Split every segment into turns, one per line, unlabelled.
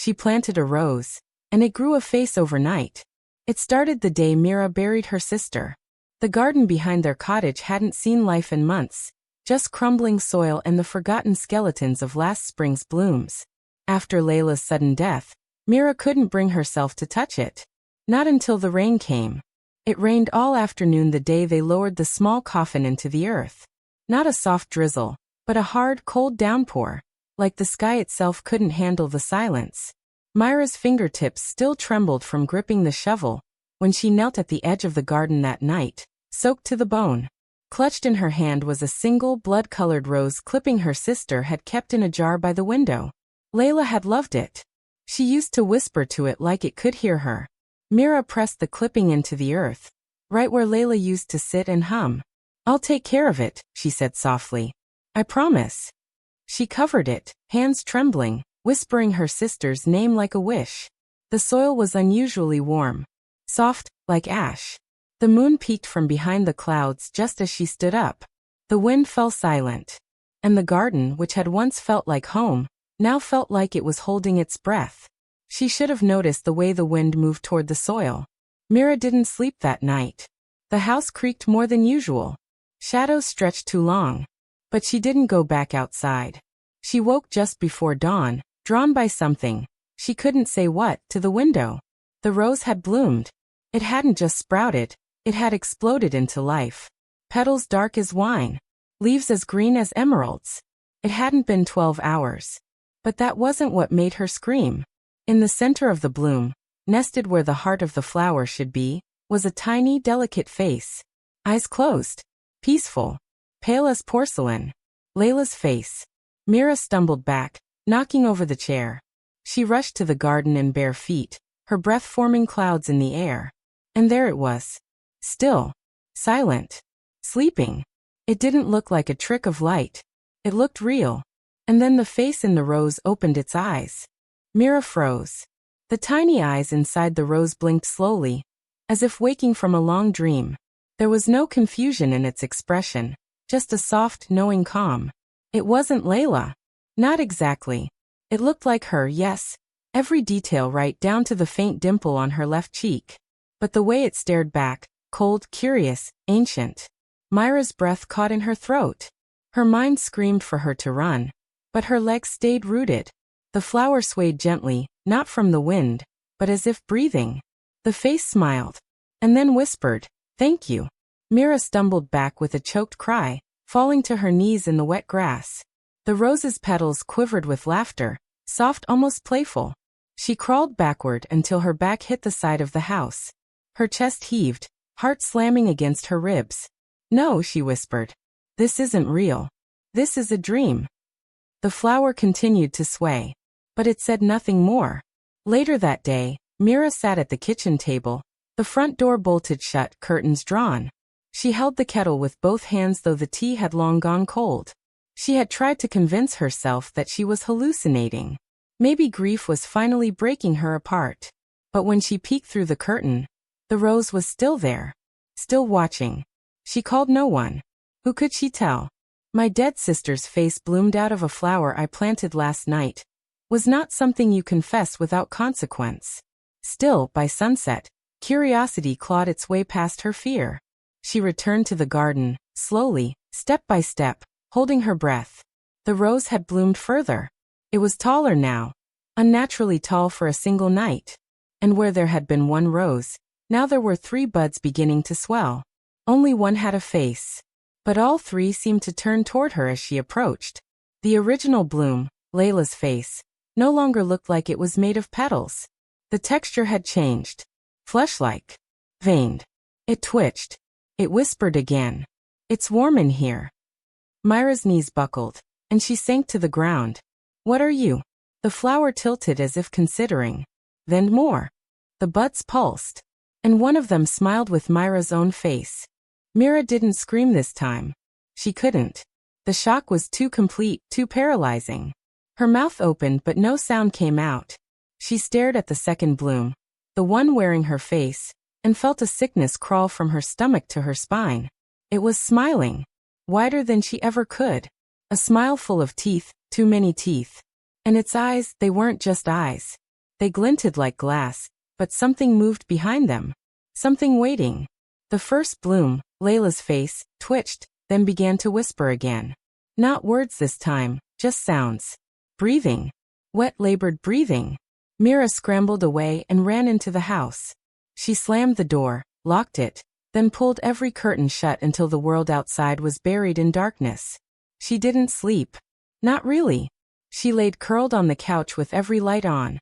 She planted a rose, and it grew a face overnight. It started the day Mira buried her sister. The garden behind their cottage hadn't seen life in months, just crumbling soil and the forgotten skeletons of last spring's blooms. After Layla's sudden death, Mira couldn't bring herself to touch it. Not until the rain came. It rained all afternoon the day they lowered the small coffin into the earth. Not a soft drizzle, but a hard, cold downpour, like the sky itself couldn't handle the silence. Myra's fingertips still trembled from gripping the shovel when she knelt at the edge of the garden that night, soaked to the bone. Clutched in her hand was a single blood-colored rose clipping her sister had kept in a jar by the window. Layla had loved it. She used to whisper to it like it could hear her. Mira pressed the clipping into the earth, right where Layla used to sit and hum. "I'll take care of it," she said softly. "I promise." She covered it, hands trembling, whispering her sister's name like a wish. The soil was unusually warm, soft, like ash. The moon peeked from behind the clouds just as she stood up. The wind fell silent. And the garden, which had once felt like home, now felt like it was holding its breath. She should have noticed the way the wind moved toward the soil. Mira didn't sleep that night. The house creaked more than usual. Shadows stretched too long. But she didn't go back outside. She woke just before dawn, drawn by something, she couldn't say what, to the window. The rose had bloomed. It hadn't just sprouted, it had exploded into life. Petals dark as wine. Leaves as green as emeralds. It hadn't been 12 hours. But that wasn't what made her scream. In the center of the bloom, nested where the heart of the flower should be, was a tiny, delicate face. Eyes closed. Peaceful. Pale as porcelain. Layla's face. Mira stumbled back, knocking over the chair. She rushed to the garden in bare feet, her breath forming clouds in the air. And there it was. Still. Silent. Sleeping. It didn't look like a trick of light. It looked real. And then the face in the rose opened its eyes. Mira froze. The tiny eyes inside the rose blinked slowly, as if waking from a long dream. There was no confusion in its expression, just a soft, knowing calm. It wasn't Layla. Not exactly. It looked like her, yes, every detail right down to the faint dimple on her left cheek. But the way it stared back, cold, curious, ancient. Myra's breath caught in her throat. Her mind screamed for her to run, but her legs stayed rooted. The flower swayed gently, not from the wind, but as if breathing. The face smiled, and then whispered, "Thank you." Mira stumbled back with a choked cry, falling to her knees in the wet grass. The rose's petals quivered with laughter, soft, almost playful. She crawled backward until her back hit the side of the house. Her chest heaved, heart slamming against her ribs. "No," she whispered. "This isn't real. This is a dream." The flower continued to sway, but it said nothing more. Later that day, Mira sat at the kitchen table, the front door bolted shut, curtains drawn. She held the kettle with both hands though the tea had long gone cold. She had tried to convince herself that she was hallucinating. Maybe grief was finally breaking her apart. But when she peeked through the curtain, the rose was still there, still watching. She called no one. Who could she tell? "My dead sister's face bloomed out of a flower I planted last night," was not something you confess without consequence. Still, by sunset, curiosity clawed its way past her fear. She returned to the garden, slowly, step by step, holding her breath. The rose had bloomed further. It was taller now, unnaturally tall for a single night. And where there had been one rose, now there were 3 buds beginning to swell. Only one had a face. But all 3 seemed to turn toward her as she approached. The original bloom, Layla's face, no longer looked like it was made of petals. The texture had changed. Flesh-like. Veined. It twitched. It whispered again. "It's warm in here." Myra's knees buckled, and she sank to the ground. "What are you?" The flower tilted as if considering. Then more. The buds pulsed, and one of them smiled with Myra's own face. Mira didn't scream this time. She couldn't. The shock was too complete, too paralyzing. Her mouth opened but no sound came out. She stared at the second bloom, the one wearing her face, and felt a sickness crawl from her stomach to her spine. It was smiling, wider than she ever could. A smile full of teeth, too many teeth. And its eyes, they weren't just eyes. They glinted like glass, but something moved behind them. Something waiting. The first bloom, Layla's face, twitched, then began to whisper again. Not words this time, just sounds. Breathing. Wet, labored breathing. Mira scrambled away and ran into the house. She slammed the door, locked it, then pulled every curtain shut until the world outside was buried in darkness. She didn't sleep. Not really. She laid curled on the couch with every light on,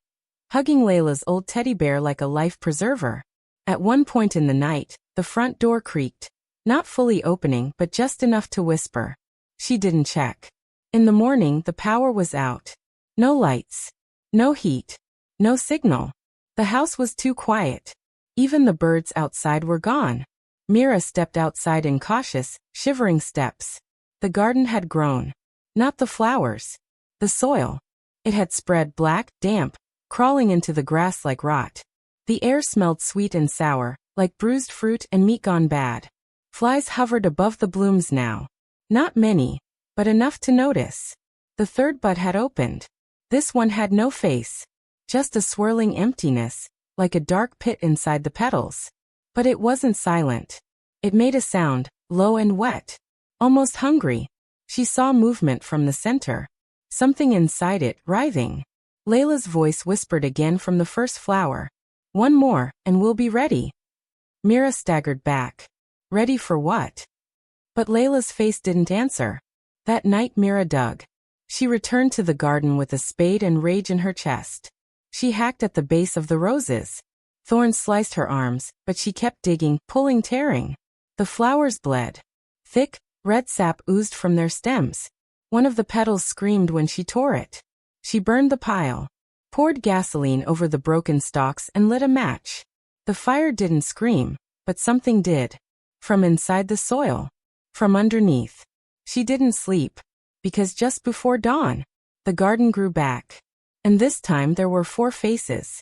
hugging Layla's old teddy bear like a life preserver. At one point in the night, the front door creaked, not fully opening but just enough to whisper. She didn't check. In the morning, the power was out. No lights. No heat. No signal. The house was too quiet. Even the birds outside were gone. Mira stepped outside in cautious, shivering steps. The garden had grown. Not the flowers. The soil. It had spread black, damp, crawling into the grass like rot. The air smelled sweet and sour, like bruised fruit and meat gone bad. Flies hovered above the blooms now. Not many, but enough to notice. The third bud had opened. This one had no face. Just a swirling emptiness, like a dark pit inside the petals. But it wasn't silent. It made a sound, low and wet. Almost hungry. She saw movement from the center. Something inside it, writhing. Layla's voice whispered again from the first flower. One more, and we'll be ready. Mira staggered back. Ready for what? But Layla's face didn't answer. That night Mira dug. She returned to the garden with a spade and rage in her chest. She hacked at the base of the roses. Thorns sliced her arms, but she kept digging, pulling, tearing. The flowers bled. Thick, red sap oozed from their stems. One of the petals screamed when she tore it. She burned the pile, poured gasoline over the broken stalks and lit a match. The fire didn't scream, but something did. From inside the soil. From underneath. She didn't sleep. Because just before dawn, the garden grew back. And this time there were 4 faces.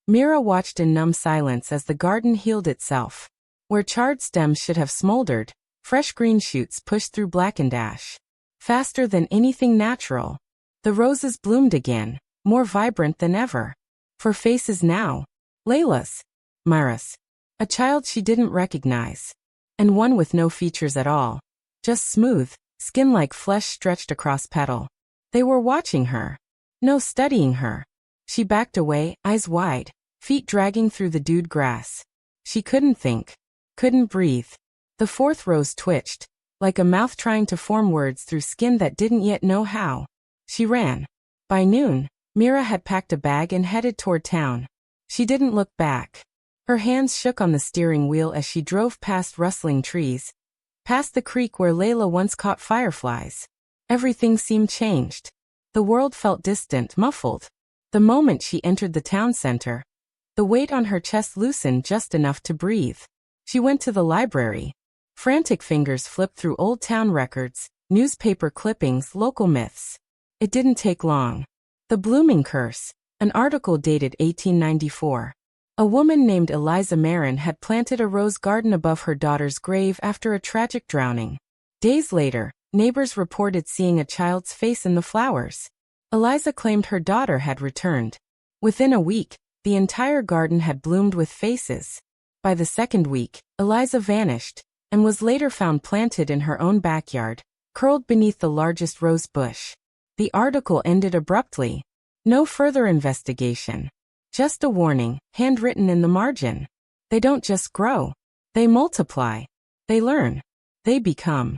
Mira watched in numb silence as the garden healed itself. Where charred stems should have smoldered, fresh green shoots pushed through blackened ash. Faster than anything natural. The roses bloomed again, more vibrant than ever. 4 faces now. Layla's. Mira's. A child she didn't recognize. And one with no features at all. Just smooth, skin like flesh stretched across petal. They were watching her. No, studying her. She backed away, eyes wide, feet dragging through the dewed grass. She couldn't think. Couldn't breathe. The 4th rose twitched, like a mouth trying to form words through skin that didn't yet know how. She ran. By noon, Mira had packed a bag and headed toward town. She didn't look back. Her hands shook on the steering wheel as she drove past rustling trees, past the creek where Layla once caught fireflies. Everything seemed changed. The world felt distant, muffled. The moment she entered the town center, the weight on her chest loosened just enough to breathe. She went to the library. Frantic fingers flipped through old town records, newspaper clippings, local myths. It didn't take long. The Blooming Curse, an article dated 1894. A woman named Eliza Marin had planted a rose garden above her daughter's grave after a tragic drowning. Days later, neighbors reported seeing a child's face in the flowers. Eliza claimed her daughter had returned. Within a week, the entire garden had bloomed with faces. By the 2nd week, Eliza vanished, and was later found planted in her own backyard, curled beneath the largest rose bush. The article ended abruptly. No further investigation. Just a warning, handwritten in the margin. They don't just grow. They multiply. They learn. They become.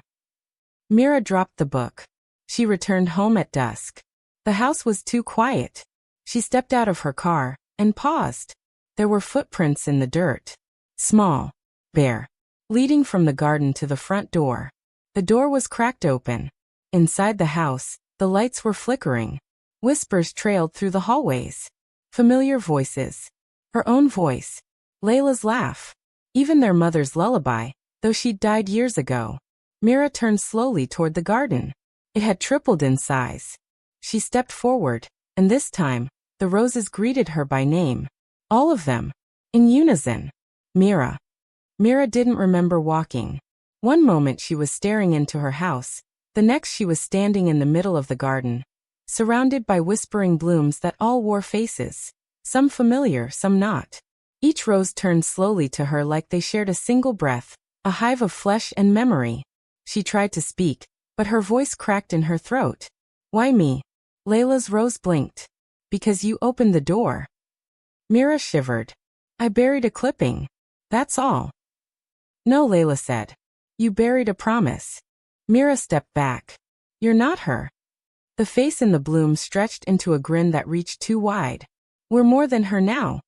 Mira dropped the book. She returned home at dusk. The house was too quiet. She stepped out of her car, and paused. There were footprints in the dirt. Small. Bare. Leading from the garden to the front door. The door was cracked open. Inside the house, the lights were flickering. Whispers trailed through the hallways. Familiar voices. Her own voice. Layla's laugh. Even their mother's lullaby, though she'd died years ago. Mira turned slowly toward the garden. It had tripled in size. She stepped forward, and this time, the roses greeted her by name. All of them. In unison. Mira. Mira didn't remember walking. One moment she was staring into her house, the next she was standing in the middle of the garden, surrounded by whispering blooms that all wore faces. some familiar, some not. Each rose turned slowly to her like they shared a single breath, a hive of flesh and memory. She tried to speak, but her voice cracked in her throat. Why me? Layla's rose blinked. Because you opened the door. Mira shivered. I buried a clipping. That's all. No, Layla said. You buried a promise. Mira stepped back. You're not her. The face in the bloom stretched into a grin that reached too wide. We're more than her now.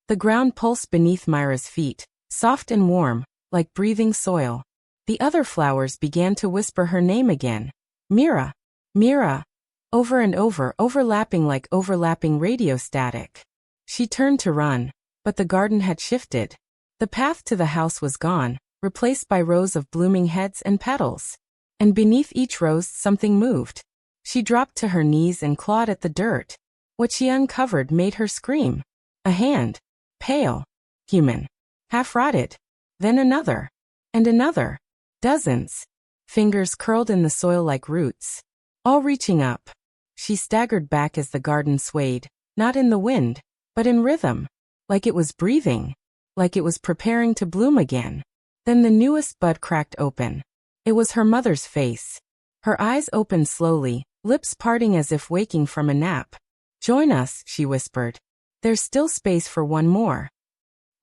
The ground pulsed beneath Myra's feet, soft and warm, like breathing soil. The other flowers began to whisper her name again. Mira. Mira. Over and over, overlapping like overlapping radio static. She turned to run, but the garden had shifted. The path to the house was gone, replaced by rows of blooming heads and petals. And beneath each rose something moved. She dropped to her knees and clawed at the dirt. What she uncovered made her scream. A hand. Pale. Human. Half-rotted. Then another. And another. Dozens. Fingers curled in the soil like roots. All reaching up. She staggered back as the garden swayed, not in the wind, but in rhythm. Like it was breathing. Like it was preparing to bloom again. Then the newest bud cracked open. It was her mother's face. Her eyes opened slowly, lips parting as if waking from a nap. Join us, she whispered. There's still space for one more.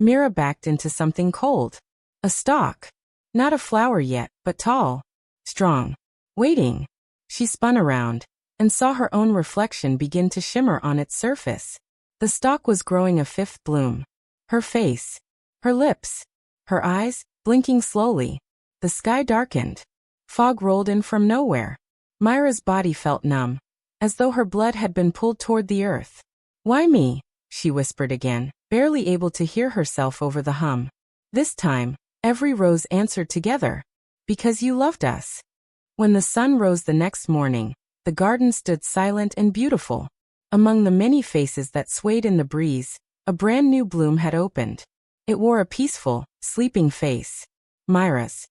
Mira backed into something cold. A stalk. Not a flower yet, but tall. Strong. Waiting. She spun around, and saw her own reflection begin to shimmer on its surface. The stalk was growing a fifth bloom. Her face. Her lips. Her eyes, blinking slowly. The sky darkened. Fog rolled in from nowhere. Myra's body felt numb, as though her blood had been pulled toward the earth. Why me? She whispered again, barely able to hear herself over the hum. This time, every rose answered together. Because you loved us. When the sun rose the next morning, the garden stood silent and beautiful. Among the many faces that swayed in the breeze, a brand new bloom had opened. It wore a peaceful, sleeping face. Myra's.